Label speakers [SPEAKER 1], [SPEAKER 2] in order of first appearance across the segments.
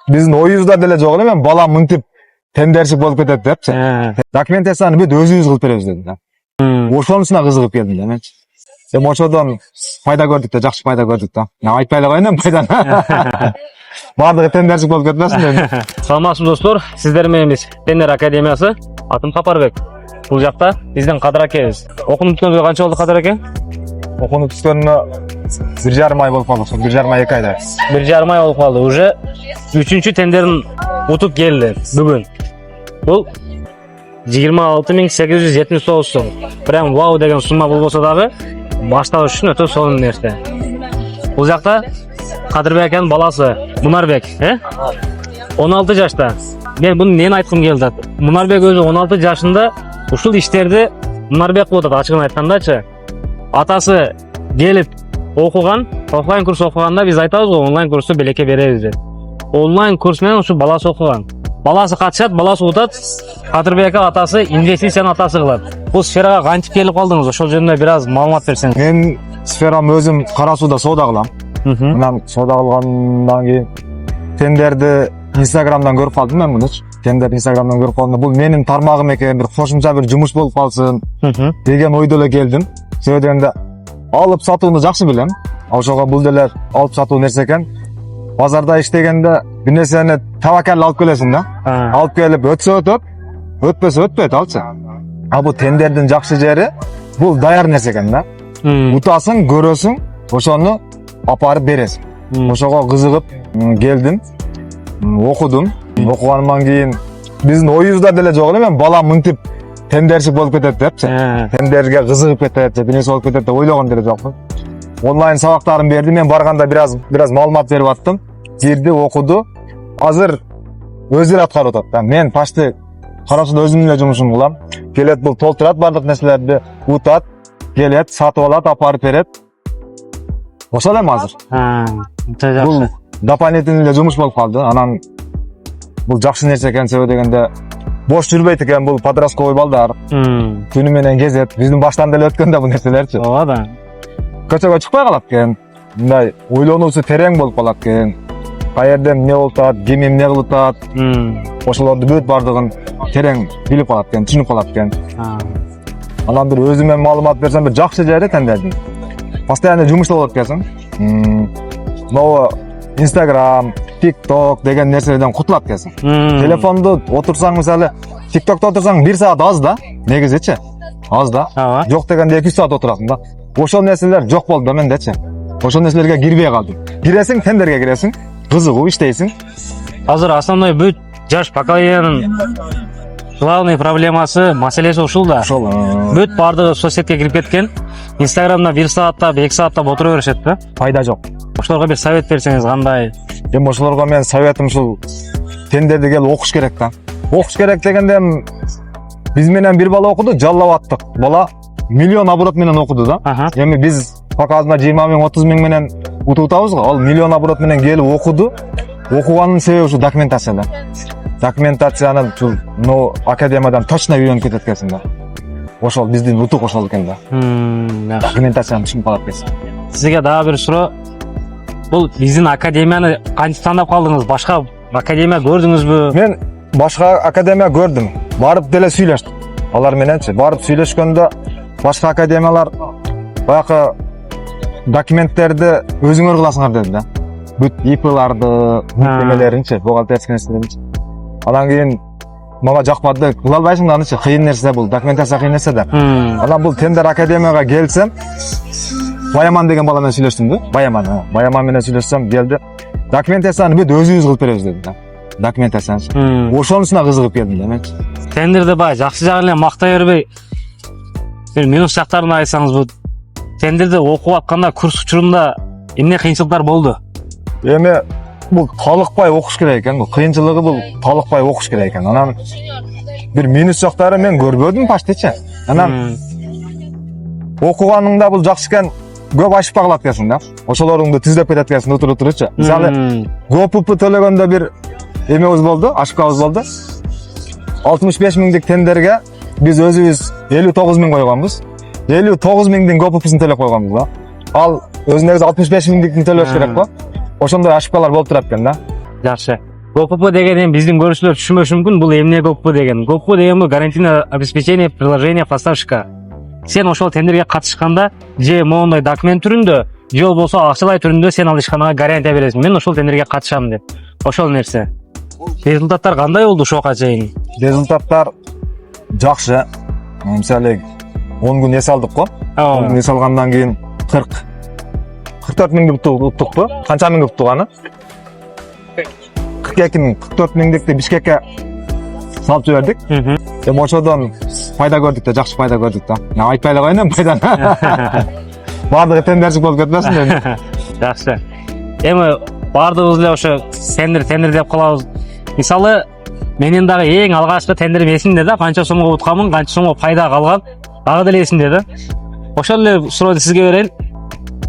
[SPEAKER 1] биздин оюбузда деле жок эле, мен балам мынтип тендерчик болуп кетет депчи. Документацияны бүт өзүбүз кылып беребиз деди да. Ошонусуна кызыгып келдим да менчи. Эми ошодон пайда көрдүк да, жакшы пайда көрдүк да. Айтпай эле коеюн эми пайданы. Бардыгы тендерчик болуп кетпесин деди.
[SPEAKER 2] Саламатсызбы достор, сиздер менен биз Тендер академиясы. Атым Капарбек. Бул жакта биздин Кадыр акебиз. Окунуп бүткөнгө канча болду Кадыр аке?
[SPEAKER 1] Окунуп түшкөнүнө 1,5 ай болуп калды. 1,5 ай 2 айда.
[SPEAKER 2] 1,5 ай болуп калды. Уже 3-чү тендерин утуп келди бүгүн. Бул 26.879 сом. Прям вау деген сумма болбосо дагы башталыш үчүн өтө сонун нерсе. Бул жакта Кадырбек акенин баласы Мунарбек, 16 жашта. Мен буну эмнени айткым келди? Мунарбек өзү 16 жашында ушул иштерди Мунарбек кылып атат, ачыгын айткандачы. Атасы келип окуган, офлайн курс окуганда биз айтабыз го, онлайн курсту белекке беребиз деп. Онлайн курс менен ушу баласы окуган. Баласы катышат, баласы утат. Кадырбек атасы инвестицияны атасы кылат. Бул сферага кантип келип калдыңыз? Ошол жөнүндө бир аз маалымат берсеңиз.
[SPEAKER 1] Мен сферам өзүм Кара сууда соода кылам. Мындан соода кылгандан кийин тендерди Инстаграмдан көрүп калдым мен мунучу. Тендерди Инстаграмдан көрүп калдым. Бул менин тармагым экен, бир кошумча бир жумуш болуп калсын деген ойдо эле келдим. Себеби дегенде алып сатууну жакшы билем. Ошого бул деле алып сатуу нерсе экен. Базарда иштегенде бир нерсени табакал алып келесиң да. Алып келип өтсө өтөт, өтпөсө өтпөйт алчы. А бул тендердин жакшы жери бул даяр нерсе экен да. Утасың, көрөсүң, ошону апарып бересиң. Ошого кызыгып келдим, окудум. Окугандан кийин биздин оюбузда деле жок эле, мен балам мынтип тендерчик болуп кетет депчи. Тендерге кызыгып кетет, же бир нерсе болуп кетет деп ойлогон деле жокмун. Онлайн сабактарын берди, мен барганда бир аз маалымат берип аттым. Кирди, окуду. Азыр өзү эле аткарып атат да. Мен почти Кара сууда өзүмдүн эле жумушумду кылам. Келет, бул толтурат бардык нерселерди, утат, келет, сатып алат, апарып берет. Ошол эми азыр. Бул дополнительный жумуш болуп калды. Анан бул жакшы нерсе экен, себеби дегенде бош жүрбөйт экен, бул подростковый балдар. Түнү менен кезет. Биздин баштан деле өткөн да бул нерселерчи.
[SPEAKER 2] Ооба да.
[SPEAKER 1] Көчөгө чыкпай калат экен. Мындай ойлонуусу терең болуп калат экен. Каерде эмне болуп атат, ким эмне кылып атат. Ошолорду бүт бардыгын терең билип калат экен, түшүнүп калат экен. Анан бир өзүмө маалымат берсем, бир жакшы жери тендердин. Постоянно жумушта болот экенсиң. Могу Instagram, TikTok деген нерселерден кутулат экенсиң. Телефонду отурсаң, мисалы, TikTokто отурсаң 1 саат аз да, негизичи. Аз да. Жок дегенде 2 саат отурасың да. Ошол нерселер жок болду да мендечи. Ошол нерселерге кирбей калдым. Киресиң, тендерге киресиң, кызыгуу иштейсиң.
[SPEAKER 2] Азыр основной бүт жаш поколенияның главный проблемасы, маселеси ушул да. Бүт бардыгы соцсетке кирип кеткен. Инстаграмда 1 сааттап, 2 сааттап отура беришет да.
[SPEAKER 1] Пайда жок.
[SPEAKER 2] Ошолорго бир совет берсеңиз кандай?
[SPEAKER 1] Эми ошолорго мен советим ушул тендерди келип окуш керек да. Окуш керек дегенде биз менен бир бала окуду, жаллап аттык. Бала миллион оборот менен окуду да. Эми биз показына 20 миң, 30 миң менен утуп атабыз го. Ал миллион оборот менен келип окуду. Окуганын себеби ушу документация да. Документацияны ушул академиядан точно үйрөнүп кетет экенсиң да. Ошол биздин утук ошол экен да. Документацияны түшүнүп калат экенсиң.
[SPEAKER 2] Сизге дагы бир суроо. Бул биздин академияны кантип тандап калдыңыз? Башка академия көрдүңүзбү?
[SPEAKER 1] Мен башка академия көрдүм. Барып деле сүйлөштүм. Алар мененчи барып сүйлөшкөндө башка академиялар баягы документтерди өзүңөр кыласыңар деди да. Бүт ИПларды, немелеринчи, бухгалтерский нерселеринчи. Анан кийин мага жакпады. Кыла албайсың да анычы, кыйын нерсе бул, документация кыйын нерсе да. Анан бул тендер академияга келсем, Баяман деген бала менен сүйлөштүм да. Баяман менен сүйлөшсөм, келди. Документацияны бүт өзүбүз кылып беребиз деди да. Документацияны. Ошонусуна кызыгып келдим да мен.
[SPEAKER 2] Тендерди бай жакшы жагын эле мактай бербей, бир минус жактарын айтсаңыз, бул тендерди окуп атканда курс учурунда эмне кыйынчылыктар болду?
[SPEAKER 1] Эми бул талыкпай окуш керек экен, бул кыйынчылыгы бул талыкпай окуш керек экен. Анан бир минус жактары мен көрбөдүм почтичи. Анан окуганыңда бул жакшы экен, көп ашып калат экенсиң да. Ошолорду түздөп кетет экенсиң отуруп-туручу. Мисалы, ГОПП төлөгөндө бир эмебиз болду, ашыкабыз болду. 65 миңдик тендерге биз өзүбүз 59 миң койгонбуз. 59 миңдин ГОППсын төлөп койгонбуз да. Ал өзүнө 65 миңдиктин төлөш керек го. Ошондой ашыкпалар болуп турат экен да.
[SPEAKER 2] Жакшы. GoPro деген эми биздин көрүүчүлөр түшүнбөшү мүмкүн, бул эмне GoPro деген. GoPro деген бул гарантийное обеспечение приложения поставщика. Сен ошол тендерге катышканда же моундай документ түрүндө, же болбосо акчалай түрүндө сен ал ишканага гарантия бересиң. Мен ошол тендерге катышам деп. Ошол нерсе. Результаттар кандай болду ошого чейин?
[SPEAKER 1] Результаттар жакшы. Мисалы 10 күн эс алдык го. 10 күн эс алгандан кийин 44 миңди уттукпу? Канча миң уттук аны? 44 миңдикти Бишкекке салып жибердик. Эми ошодон пайда көрдүк да, жакшы пайда көрдүк да. Айтпай эле коеюн эми пайданы. Бардыгы тендерчик болуп кетпесин эми.
[SPEAKER 2] Жакшы. Эми бардыгыбыз эле ошо тендер деп калабыз. Мисалы, менин дагы эң алгачкы тендерим эсимде да, канча сомго утканмын, канча сомго пайда калган, дагы деле эсимде да. Ошол эле сурооду сизге берейин.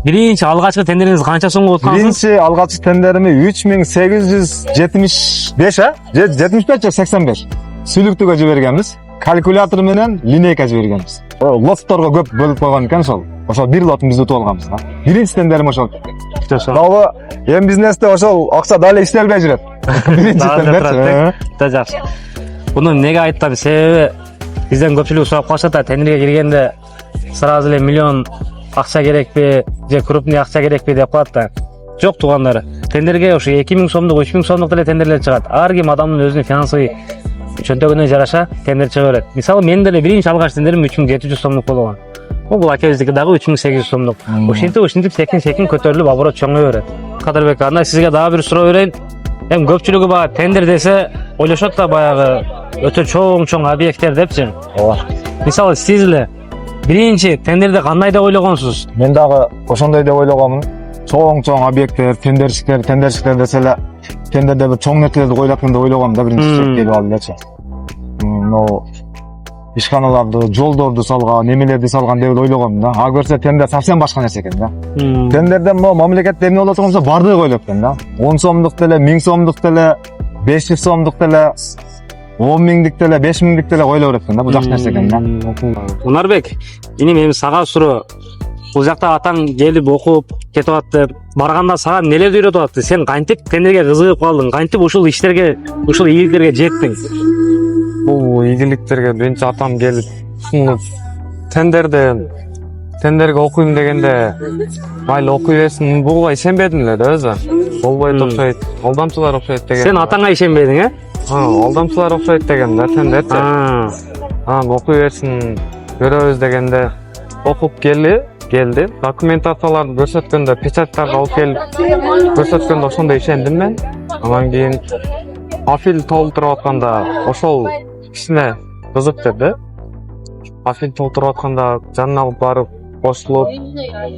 [SPEAKER 2] Биринчи алгачкы тендериңиз канча сомго уткансыз?
[SPEAKER 1] Биринчи алгачкы тендерими 3875 же 75 же 85 сүйлүктүгө жибергенбиз. Калькулятор менен линейка жибергенбиз. Лотторго көп бөлүп койгон экен ошол. Ошол бир лотун биз утуп алганбыз да. Биринчи тендерим ошол. Дагы эми бизнесте ошол акча дале иштелбей жүрөт. Биринчи тендер.
[SPEAKER 2] Да жакшы. Буну эмнеге айттым? Себеби бизден көпчүлүк сурап калышат да, тендерге киргенде сразу эле миллион акча керекпи же крупный акча керекпи деп калат да. Жок туугандар. Тендерге ошо 2000 сомдук, 3000 сомдук деле тендерлер чыгат. Ар ким адамдын өзүнүн финансовый чөнтөгүнө жараша тендер чыга берет. Мисалы мен деле биринчи алгач тендерим 3700 сомдук болгон. Бул акебиздики дагы 3800 сомдук. Ошентип секин көтөрүлүп оборот чоңой берет. Кадырбек, анда сизге дагы бир суроо берейин. Эми көпчүлүгү баягы тендер десе ойлошот да, баягы өтө чоң объекттер депчи.
[SPEAKER 1] Ооба.
[SPEAKER 2] Мисалы сиз эле биринчи тендерде кандай деп ойлогонсуз?
[SPEAKER 1] Мен дагы ошондой деп ойлогонмун. Чоң объекттер, тендерчиктер десе эле тендерде бир чоң нерселерди коюлат деп ойлогом да, биринчи чектеги алып элечи. Ишканаларды, жолдорду салган, немелерди салган деп ойлогом да. А көрсө тендер совсем башка нерсе экен да. Тендерде мамлекетте эмне болот болсо бардыгы коюлат экен да. 10 сомдук деле, 1000 сомдук деле, 500 сомдук деле, 10 миңдик деле, 5 миңдик деле коюла берет экен да. Бул жакшы нерсе экен да.
[SPEAKER 2] Унарбек, иним эми сага суроо. Бул жакта атаң келип окуп кетип атты. Барганда сага нелерди үйрөтүп атты? Сен кантип тендерге кызыгып калдың? Кантип ушул иштерге, ушул ийгиликтерге жеттиң?
[SPEAKER 3] Бул ийгиликтерге биринчи атам келип сунуп тендерге окуйм дегенде майли окуй берсин, буга ишенбедим эле да өзү. Болбойт окшойт, алдамчылар окшойт деген.
[SPEAKER 2] Сен атаңа ишенбедиң, э?
[SPEAKER 3] Алдамчылар окшойт деген да тендерчи. Окуй берсин, көрөбүз дегенде окуп келди. Документацияларды көрсөткөндө, печаттарды алып келип көрсөткөндө ошондо ишендим мен. Анан кийин афил толтуруп атканда ошол кичине кызык деди. Афил толтуруп атканда жанына алып барып кошулуп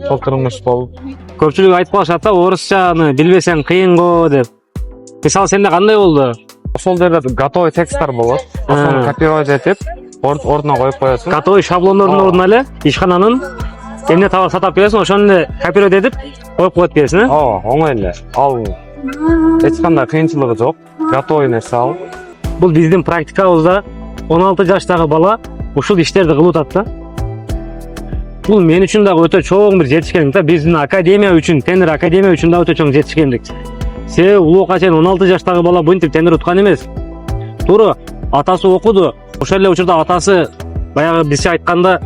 [SPEAKER 3] толтурмуш болуп.
[SPEAKER 2] Көпчүлүк айтып калышат да, орусчаны билбесең кыйын го деп. Мисалы сенде кандай болду?
[SPEAKER 3] Ошол жерде готовый тексттер болот. Ошону копировать этип, ордуна коюп коесуң.
[SPEAKER 2] Готовый шаблондордун ордуна эле ишкананын эмне табак сатап келесиң, ошону эле копировать этип коюп коет келесиң, э?
[SPEAKER 3] Оңой эле. Ал эч кандай кыйынчылыгы жок. Готовый нерсе ал.
[SPEAKER 2] Бул биздин практикабызда 16 жаштагы бала ушул иштерди кылып атат да. Бул мен үчүн дагы өтө чоң бир жетишкендик да. Биздин академия үчүн, тендер академия үчүн дагы өтө чоң жетишкендик. Себеби улууга чейин 16 жаштагы бала бунтип тендер уткан эмес. Туура, атасы окуду. Ошол эле учурда атасы баягы бизче айтканда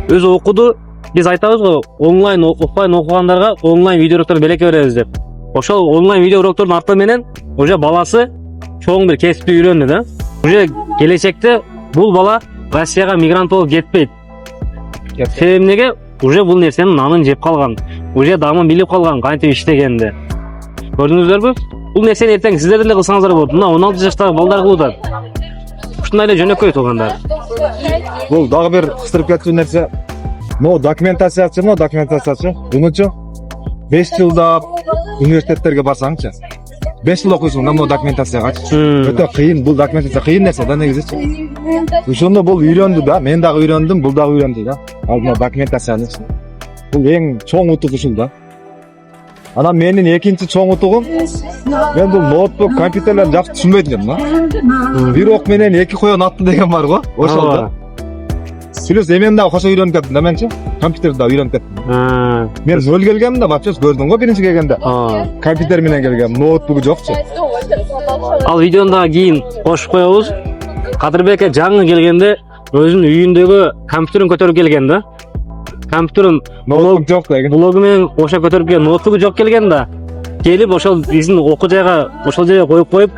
[SPEAKER 2] өзү окуду. Биз айтабыз го, онлайн, офлайн окугандарга онлайн видеоуроктор белекке беребиз деп. Ошол онлайн видеоуроктордун арты менен уже баласы чоң бир кесипти үйрөндү да. Уже келечекте бул бала Россияга мигрант болуп кетпейт. Себеби эмнеге? Уже бул нерсенин нанын жеп калган. Уже дамын билип калган, кантип иштегенди. Көрдүңүздөрбү? Бул нерсени эртең сиздер деле кылсаңыздар болот. Мына 16 жаштагы балдар кылып атат. Ушундай эле жөнөкөй туугандар.
[SPEAKER 1] Бул дагы бир кыстырып кетчү нерсе. Документациячы. Бунучу 5 жылда университеттерге барсаңчы. 5 жыл окуйсуң да документациягачы. Өтө кыйын, бул документация кыйын нерсе да негизичи. Ошондо бул үйрөндү да, мен дагы үйрөндүм, бул дагы үйрөндү да. Ал документацияны. Бул эң чоң утук ушул да. Анан менин экинчи чоң утугум, мен бул ноутбук, компьютерлерди жакшы түшүнбөйдүм да. Бир ок менен 2 коен атты деген бар го, ошол да. Плюс эмен дагы кошо үйрөнүп кеттим да менчи. Компьютерди дагы үйрөнүп кеттим. Мен нөл келгенмин да, вообще көрдүң го биринчи келгенде. Компьютер менен келгем, ноутбугу жокчу.
[SPEAKER 2] Ал видеону дагы кийин кошуп коебуз. Кадырбек ака жаңы келгенде өзүнүн үйүндөгү компьютерин көтөрүп келген да. Компьютерин
[SPEAKER 1] Ноутбук жок деген.
[SPEAKER 2] блогу менен ошо көтөрүп келген, ноутбугу жок келген да. Келип ошол биздин окуу жайга ошол жерге коюп 10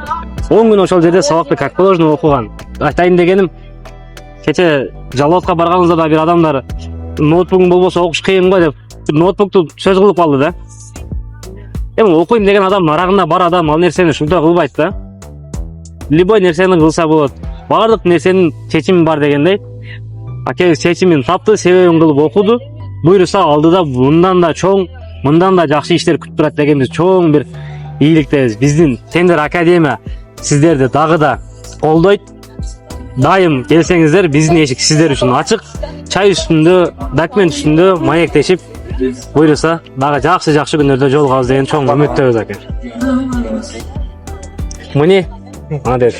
[SPEAKER 2] күн ошол жерде сабакты как положено окуган. Айтайын дегеним, кече жалоотка барганыбызда да бир адамдар ноутбугуң болбосо окуш кыйын го деп ноутбукту сөз кылып калды да. Эми окуйм деген адам нарагында бар адам ал нерсени ушундай кылбайт да. Любой нерсени кылса болот. Бардык нерсенин чечими бар дегендей. Аке чечимин тапты, себебин кылып окуду. Буйруса алдыда мындан да чоң, мындан да жакшы иштер күтүп турат деген биз чоң бир ийгиликтебиз. Биздин Тендер Академия сиздерди дагы да колдойт. Дайым келсеңиздер, биздин эшик сиздер үчүн ачык. Чай үстүндө, документ үстүндө маектешип, буйруса дагы жакшы күндөрдө жолугабыз деген чоң үмүттөбүз аке. Мыне, адет.